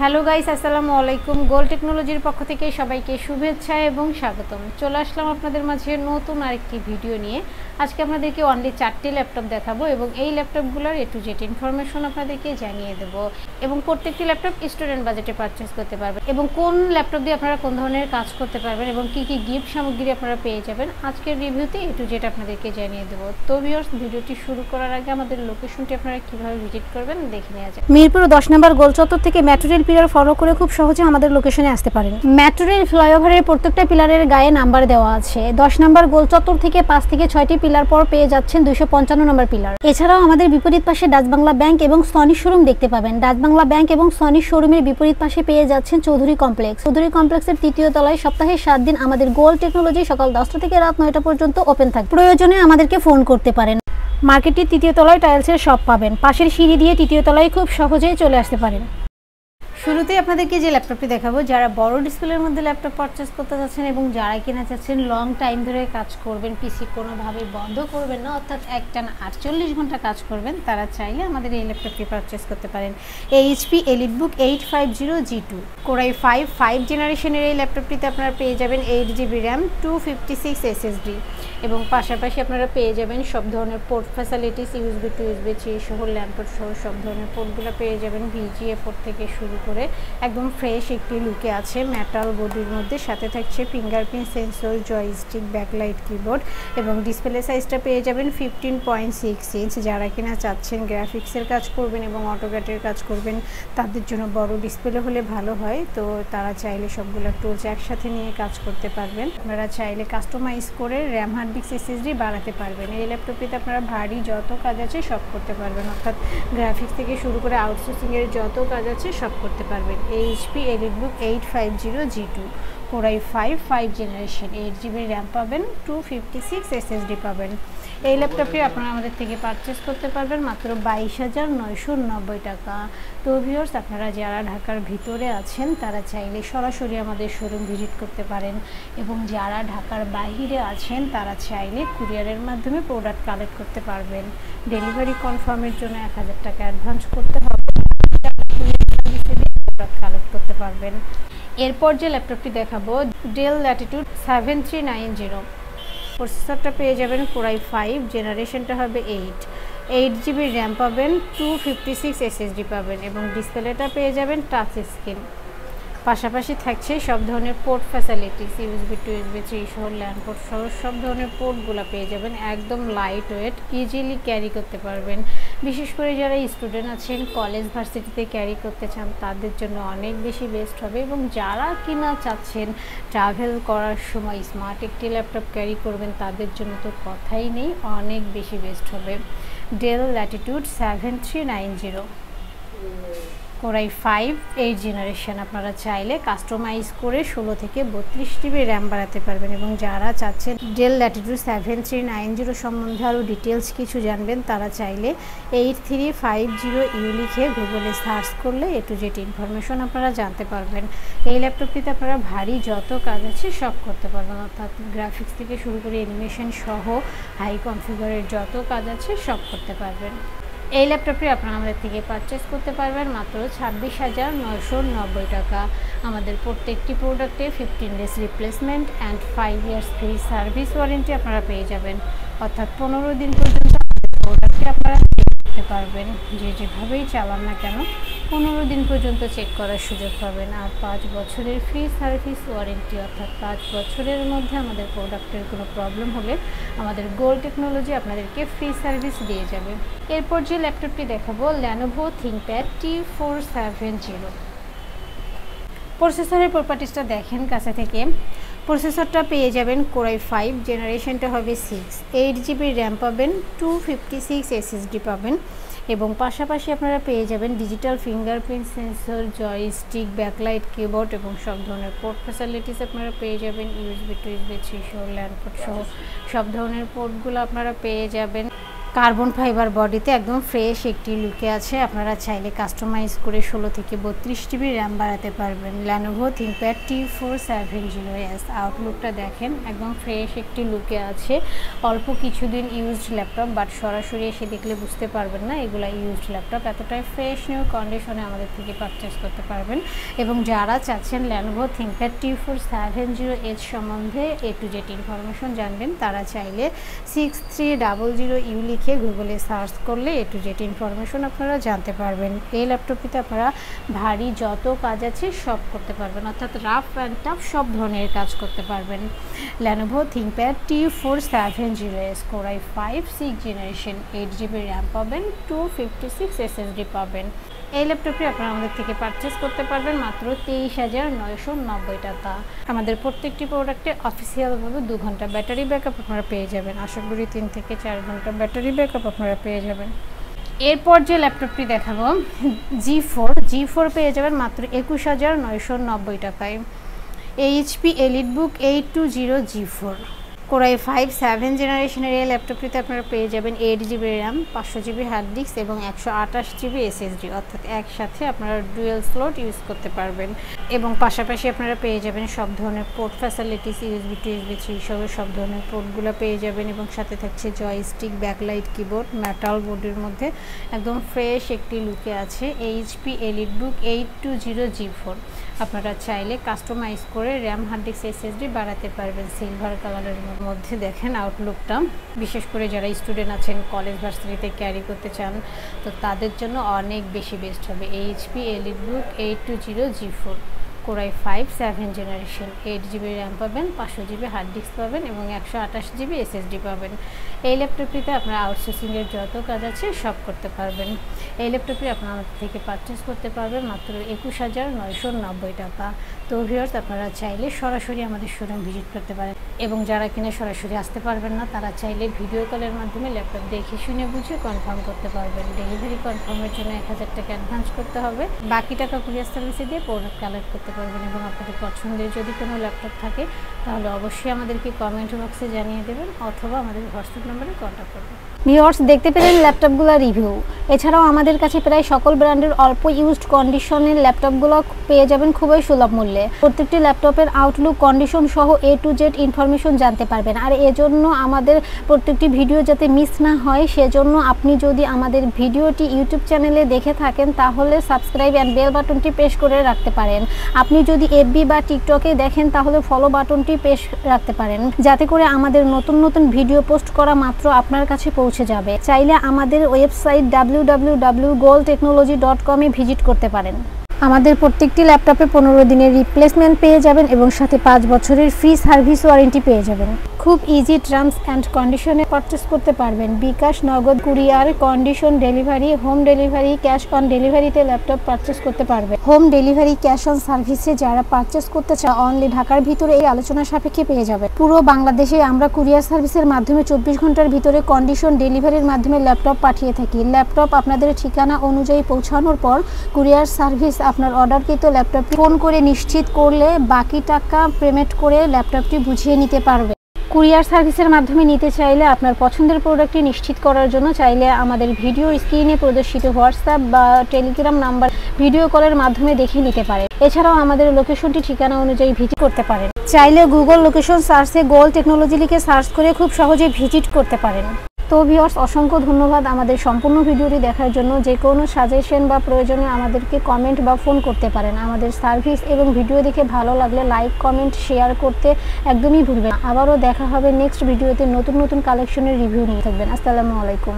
Hello guys, আসসালামু আলাইকুম। Gold টেকনোলজির পক্ষ থেকে সবাইকে শুভেচ্ছা এবং স্বাগতম। চলে আসলাম আপনাদের মাঝে নতুন আরেকটি ভিডিও নিয়ে। আজকে আপনাদেরকে অনলি 4টি ল্যাপটপ দেখাবো এবং এই ল্যাপটপগুলোর A to Z ইনফরমেশন আপনাদেরকে জানিয়ে দেব এবং প্রত্যেকটি ল্যাপটপ স্টুডেন্ট বাজেটে পারচেস করতে পারবেন এবং কোন ল্যাপটপ দিয়ে আপনারা কোন ধরনের কাজ করতে পারবেন এবং কি কি গিফট সামগ্রী আপনারা পেয়ে যাবেন আজকের রিভিউতে A to Z আপনাদেরকে জানিয়ে দেব। তো ভিউয়ার্স, ভিডিওটি শুরু করার আগে আমাদের লোকেশনটি আপনারা কিভাবে ভিজিট করবেন দেখে নেওয়া যাক। মিরপুর 10 নম্বর গোল চত্বর থেকে মেট্রো রেল পিলার ফলো করে খুব সহজে আমাদের লোকেশনে আসতে পারেন। মেট্রো রেল ফ্লাইওভারের প্রত্যেকটা পিলারের গায়ে নাম্বার দেওয়া আছে। 10 নম্বর গোল চত্বর থেকে 5 থেকে 6টি পিলার পর পেয়ে যাচ্ছেন 255 নম্বর পিলার। এছাড়াও আমাদের বিপরীত পাশে ডাচ বাংলা ব্যাংক এবং সনি শোরুম দেখতে পাবেন। ডাচ বাংলা ব্যাংক এবং সনি শোরুমের বিপরীত পাশে পেয়ে যাচ্ছেন চৌধুরী কমপ্লেক্স। চৌধুরী কমপ্লেক্সের 3য় তলায় সপ্তাহে 7 দিন আমাদের গোল্ড টেকনোলজি সকাল 10টা থেকে রাত 9টা পর্যন্ত ওপেন থাকে। প্রয়োজনে আমাদেরকে ফোন করতে পারেন। মার্কেটটির 3য় তলায় টাইলসের শপ পাবেন। পাশের সিঁড়ি দিয়ে 3য় তলায় খুব সহজেই চলে আসতে পারেন। শুরুতেই আপনাদেরকে যে ল্যাপটপটি দেখাবো, যারা বড় ডিসপ্লের মধ্যে ল্যাপটপ পারচেস করতে যাচ্ছেন এবং যারা কিনা চাচ্ছেন লং টাইম ধরে কাজ করবেন, পিসি কোনোভাবে বন্ধ করবেন না, অর্থাৎ একটানা 48 ঘন্টা কাজ করবেন, তারা চাইলে আমাদের এই ল্যাপটপটি পারচেস করতে পারেন। HP EliteBook 850G2 Core i5 জেনারেশনের এই ল্যাপটপটিতে আপনারা পেয়ে যাবেন 8GB র্যাম, 256 SSD এবং পাশাপাশি আপনারা পেয়ে যাবেন সব ধরনের port facilities, USB to USB 3 সহ ল্যাম্পট সহ সব ধরনের পোর্টগুলো পেয়ে যাবেন। VGA পোর্ট থেকে শুরু করে একদম ফ্রেশ একটি লুকে আছে মেটাল বডির মধ্যে। সাথে থাকছে fingerprint sensor, joystick, backlight keyboard এবং ডিসপ্লে সাইজটা পেয়ে যাবেন 15.6 ইঞ্চ। যারা কিনা চাচ্ছেন গ্রাফিক্সের কাজ করবেন এবং অটোক্যাডের কাজ করবেন, তাদের জন্য বড় ডিসপ্লে হলে ভালো হয়। তো তারা চাইলে সবগুলো টুলস একসাথে নিয়ে কাজ করতে পারবেন। আপনারা চাইলে কাস্টমাইজ করে র্যাম, হার্ড ডিস্ক, SSD বাড়াতে পারবেন। এই ল্যাপটপটিতে আপনারা ভারী যত কাজ আছে সব করতে পারবেন, অর্থাৎ গ্রাফিক্স থেকে শুরু করে আউটসোর্সিংয়ের যত কাজ আছে সব করতে পারবেন। HP EliteBook 850G2 Core i5 generation, 8GB RAM পাবেন, 256 SSD পাবেন। এই ল্যাপটপটি আপনারা আমাদের থেকে পারচেস করতে পারবেন মাত্র 22,990 টাকা। তো ভিউয়ার্স, আপনারা যারা ঢাকার ভিতরে আছেন তারা চাইলে সরাসরি আমাদের শোরুম ভিজিট করতে পারেন এবং যারা ঢাকার বাইরে আছেন তারা চাইলে কুরিয়ারের মাধ্যমে প্রোডাক্ট কালেক্ট করতে পারবেন। ডেলিভারি কনফার্মের জন্য 1000 টাকা অ্যাডভান্স করতে হবে, কালেক্ট করতে পারবেন। এরপর যে ল্যাপটপটি দেখাবো, ডেল ল্যাটিটিউড 7390। প্রসেসরটা পেয়ে যাবেন Core i5, জেনারেশনটা হবে 8GB র্যাম পাবেন, 256 SSD পাবেন এবং ডিসপ্লেটা পেয়ে যাবেন টাচ স্ক্রিন। পাশাপাশি থাকছে সব ধরনের port facilities, USB to USB 3 সহ ল্যান্ড পোর্ট সহ সব ধরনের পোর্টগুলো পেয়ে যাবেন। একদম লাইট ওয়েট, ইজিলি ক্যারি করতে পারবেন। বিশেষ করে যারা স্টুডেন্ট আছেন, কলেজ ভার্সিটিতে ক্যারি করতে চান, তাদের জন্য অনেক বেশি বেস্ট হবে এবং যারা কিনা চাচ্ছেন ট্রাভেল করার সময় স্মার্ট একটি ল্যাপটপ ক্যারি করবেন, তাদের জন্য তো কথাই নেই, অনেক বেশি বেস্ট হবে। Del Latitude 7390 Core i5 8 generation. আপনারা চাইলে কাস্টমাইজ করে 16 থেকে 32GB র্যাম বাড়াতে পারবেন এবং যারা চাচ্ছেন ডেল ল্যাটিটিউড 7390 সম্বন্ধে আরও ডিটেলস কিছু জানবেন, তারা চাইলে 8350U লিখে গুগলে সার্চ করলে A to Z ইনফরমেশন আপনারা জানতে পারবেন। এই ল্যাপটপটিতে আপনারা ভারী যত কাজ আছে সব করতে পারবেন, অর্থাৎ গ্রাফিক্স থেকে শুরু করে অ্যানিমেশন সহ হাই কনফিগারের যত কাজ আছে সব করতে পারবেন। এই ল্যাপটপটি আপনারা আমাদের থেকে পারচেস করতে পারবেন মাত্র 26,990 টাকা। আমাদের প্রত্যেকটি প্রোডাক্টে 15 days replacement and 5 years free service warranty আপনারা পেয়ে যাবেন, অর্থাৎ 15 দিন পর্যন্ত প্রোডাক্টটি আপনারা চেক করতে পারবেন। যেভাবেই চালান না কেন 15 দিন পর্যন্ত চেক করার সুযোগ পাবেন। আর 5 বছরের ফ্রি সার্ভিস ওয়ারেন্টি, অর্থাৎ 5 বছরের মধ্যে আমাদের প্রোডাক্টের কোনো প্রবলেম হলে আমাদের গোল্ড টেকনোলজি আপনাদেরকে ফ্রি সার্ভিস দিয়ে যাবে। এরপর যে ল্যাপটপটি দেখাবো, Lenovo ThinkPad T470। প্রসেসরের প্রপার্টিসটা দেখেন কাছে থেকে। প্রসেসরটা পেয়ে যাবেন Core i5, জেনারেশনটা হবে 6, 8GB র্যাম পাবেন, 256 SSD পাবেন এবং পাশাপাশি আপনারা পেয়ে যাবেন digital fingerprint sensor, joystick, backlight keyboard এবং সব ধরনের পোর্ট ফ্যাসিলিটিস আপনারা পেয়ে যাবেন। USB টু USB 3 সহ ল্যান্ড পোর্ট সহ সব ধরনের পোর্টগুলো আপনারা পেয়ে যাবেন। কার্বন ফাইবার বডিতে একদম ফ্রেশ একটি লুকে আছে। আপনারা চাইলে কাস্টমাইজ করে 16 থেকে 32 জিবি র্যাম বাড়াতে পারবেন। Lenovo ThinkPad T470S আউটলুকটা দেখেন, একদম ফ্রেশ একটি লুকে আছে। অল্প কিছুদিন ইউজড ল্যাপটপ, বাট সরাসরি এসে দেখলে বুঝতে পারবেন না এগুলা ইউজড ল্যাপটপ। এতটাই ফ্রেশ নিউ কন্ডিশনে আমাদের থেকে পারচেস করতে পারবেন। এবং যারা চাচ্ছেন Lenovo ThinkPad T470H সম্বন্ধে A to Z ইনফরমেশন জানবেন, তারা চাইলে 6300U লিখে গুগলে সার্চ করলে A to Z ইনফরমেশন আপনারা জানতে পারবেন। এই ল্যাপটপটিতে আপনারা ভারী যত কাজ আছে সব করতে পারবেন, অর্থাৎ রাফ অ্যান্ড টাফ সব ধরনের কাজ করতে পারবেন। Lenovo ThinkPad T470S Core i5 6th generation, 8 GB RAM পাবেন, 256 SSD পাবেন। এই ল্যাপটপটি আপনারা আমাদের থেকে পারচেস করতে পারবেন মাত্র 23,990 টাকা। আমাদের প্রত্যেকটি প্রোডাক্টে অফিসিয়ালভাবে 2 ঘন্টা ব্যাটারি ব্যাকআপ আপনারা পেয়ে যাবেন। আশা করি 3 থেকে 4 ঘন্টা ব্যাটারি ব্যাকআপ আপনারা পেয়ে যাবেন। এরপর যে ল্যাপটপটি দেখাবো G4 পেয়ে যাবেন মাত্র 21,990 টাকায়। HP EliteBook 820 G4 Core i5 7th জেনারেশনের এই ল্যাপটপটিতে আপনারা পেয়ে যাবেন 8 GB RAM, 500 GB hard disk এবং 128 জিবি এসএসডি, অর্থাৎ একসাথে আপনারা ডুয়েল স্লট ইউজ করতে পারবেন। এবং পাশাপাশি আপনারা পেয়ে যাবেন সব ধরনের পোর্ট ফ্যাসিলিটিস, USB 2 USB 3 সব ধরনের পোর্টগুলো পেয়ে যাবেন। এবং সাথে থাকছে জয়স্টিক, ব্যাকলাইট কিবোর্ড, মেটাল বোর্ডের মধ্যে একদম ফ্রেশ একটি লুকে আছে। HP EliteBook 820 G4 আপনারা চাইলে কাস্টমাইজ করে র্যাম, হার্ড ডিস্ক, এসএসডি বাড়াতে পারবেন। সিলভার কালারের মধ্যে দেখেন আউটলুকটা, বিশেষ করে যারা স্টুডেন্ট আছেন, কলেজ ভার্সিটিতে ক্যারি করতে চান, তো তাদের জন্য অনেক বেশি বেস্ট হবে। HP EliteBook 820 G4 Core i5 7th generation, 8 GB RAM পাবেন, 500 জিবি হার্ড ডিস্ক পাবেন এবং 128 জিবি এসএসডি পাবেন। এই ল্যাপটপটিতে আপনারা আউটসোর্সিংয়ের যত কাজ আছে সব করতে পারবেন। এই ল্যাপটপটি আপনারা আমাদের থেকে পারচেস করতে পারবেন মাত্র 21,990 টাকা। তো ভিউয়ার্স, আপনারা চাইলে সরাসরি আমাদের শোরুম ভিজিট করতে পারেন। এবং যারা কিনা সরাসরি আসতে পারবেন না, তারা চাইলে ভিডিও কলের মাধ্যমে ল্যাপটপ দেখে শুনে বুঝে কনফার্ম করতে পারবেন। ডেলিভারি কনফার্মের জন্য 1000 টাকা অ্যাডভান্স করতে হবে, বাকি টাকা কুরিয়ার সার্ভিসে দিয়ে প্রোডাক্ট কালেক্ট করতে পারবেন। এবং আপনাদের পছন্দের যদি কোনো ল্যাপটপ থাকে তাহলে অবশ্যই আমাদেরকে কমেন্ট বক্সে জানিয়ে দেবেন অথবা আমাদের হোয়াটসঅ্যাপ নম্বরে কন্ট্যাক্ট করবেন। ভিউয়ার্স, দেখতে পেলেন ল্যাপটপগুলো রিভিউ। এছাড়াও আমাদের কাছে প্রায় সকল ব্র্যান্ডের অল্প ইউজড কন্ডিশনের ল্যাপটপগুলো পেয়ে যাবেন খুবই সুলভ মূল্যে। প্রত্যেকটি ল্যাপটপের আউটলুক, কন্ডিশন সহ A to Z ইনফরমেশন জানতে পারবেন। আর এজন্য আমাদের প্রত্যেকটি ভিডিও যাতে মিস না হয়, সেজন্য আপনি যদি আমাদের ভিডিওটি ইউটিউব চ্যানেলে দেখে থাকেন তাহলে সাবস্ক্রাইব অ্যান্ড বেল বাটনটি প্রেস করে রাখতে পারেন। আপনি যদি FB বা টিকটকে দেখেন তাহলে ফলো বাটনটি প্রেস রাখতে পারেন, যাতে করে আমাদের নতুন নতুন ভিডিও পোস্ট করা মাত্র আপনার কাছে পৌঁছে যাবে। চাইলে আমাদের ওয়েবসাইট www.goldtechnology.com এ ভিজিট করতে পারেন। আমাদের প্রত্যেকটি ল্যাপটপে 15 দিনের রিপ্লেসমেন্ট পেয়ে যাবেন এবং সাথে 5 বছরের ফ্রি সার্ভিস ওয়ারেন্টি পেয়ে যাবেন। খুব ইজি টার্মস অ্যান্ড কন্ডিশনে পারচেস করতে পারবেন। বিকাশ, নগদ, courier, condition delivery, home delivery, cash on ডেলিভারিতে ল্যাপটপ পারচেস করতে পারবেন। হোম ডেলিভারি, ক্যাশ অন সার্ভিসে যারা পারচেস করতে চায় অনলি ঢাকার ভিতরে এই আলোচনা সাপেক্ষে পেয়ে যাবে। পুরো বাংলাদেশে আমরা কুরিয়ার সার্ভিসের মাধ্যমে 24 ঘন্টার ভিতরে কন্ডিশন ডেলিভারির মাধ্যমে ল্যাপটপ পাঠিয়ে থাকি। ল্যাপটপ আপনাদের ঠিকানা অনুযায়ী পৌঁছানোর পর কুরিয়ার সার্ভিস আপনার অর্ডারকৃত ল্যাপটপটি ফোন করে নিশ্চিত করলে বাকি টাকা পেমেন্ট করে ল্যাপটপটি বুঝিয়ে নিতে পারবে। কুরিয়ার সার্ভিসের মাধ্যমে নিতে চাইলে আপনার পছন্দের প্রোডাক্টটি নিশ্চিত করার জন্য চাইলে আমাদের ভিডিও স্ক্রিনে প্রদর্শিত হোয়াটসঅ্যাপ বা টেলিগ্রাম নাম্বার ভিডিও কলের মাধ্যমে দেখে নিতে পারে। এছাড়াও আমাদের লোকেশনটি ঠিকানা অনুযায়ী ভিজিট করতে পারেন। চাইলে গুগল লোকেশন সার্চে গোল্ড টেকনোলজি লিখে সার্চ করে খুব সহজে ভিজিট করতে পারেন। তো ভিউয়ার্স, অসংখ্য ধন্যবাদ আমাদের সম্পূর্ণ ভিডিওটি দেখার জন্য। যে কোনো সাজেশন বা প্রয়োজনে আমাদেরকে কমেন্ট বা ফোন করতে পারেন। আমাদের সার্ভিস এবং ভিডিও দেখে ভালো লাগলে লাইক, কমেন্ট, শেয়ার করতে একদমই ভুলবেন না। আবারও দেখা হবে নেক্সট ভিডিওতে নতুন নতুন কালেকশনের রিভিউ নিয়ে। থাকবেন। আসসালামু আলাইকুম।